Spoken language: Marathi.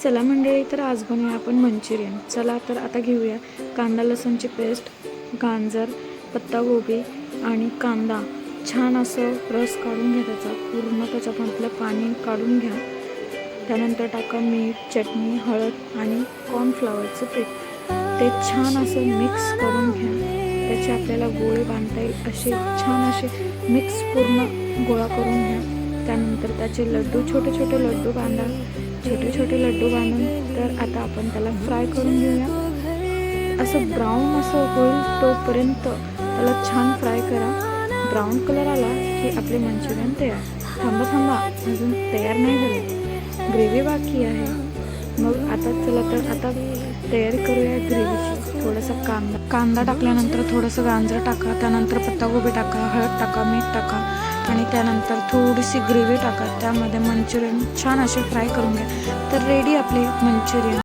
चला मंडळी, तर आज बनवूया आपण मंचुरियन. चला तर आता घेऊया कांदा लसूणची पेस्ट, गाजर, पत्तागोबी आणि कांदा. छान असं रस काढून घ्या, त्याचा पूर्ण त्याच्यामधलं पाणी काढून घ्या. त्यानंतर टाका मीठ, चटणी, हळद आणि कॉर्नफ्लॉवरचं पीठ. ते छान असं मिक्स करून घ्या. त्याचे आपल्याला गोळे बांधता येईल असे छान असे मिक्स पूर्ण गोळा करून घ्या. त्यानंतर त्याचे लड्डू, छोटे छोटे लड्डू बांधा. छोटे छोटे लड्डू बांधून तर आता आपण त्याला फ्राय करून घेऊया. असं ब्राऊन असं होईल तोपर्यंत त्याला छान फ्राय करा. ब्राऊन कलर आला की आपले मंचुरियन तयार. थांबा, अजून तयार नाही झाले, ग्रेव्ही बाकी आहे. मग आता चला तर आता तयारी करूया ग्रेव्हीची. थोडासा कांदा टाकल्यानंतर थोडंसं गाजर टाका, त्यानंतर पत्तागोबी टाका, हळद टाका, मीठ टाका आणि त्यानंतर थोडीशी ग्रेव्ही टाका. त्यामध्ये मंचुरियन छान असे फ्राय करून घ्या. तर रेडी आपले मंचुरियन.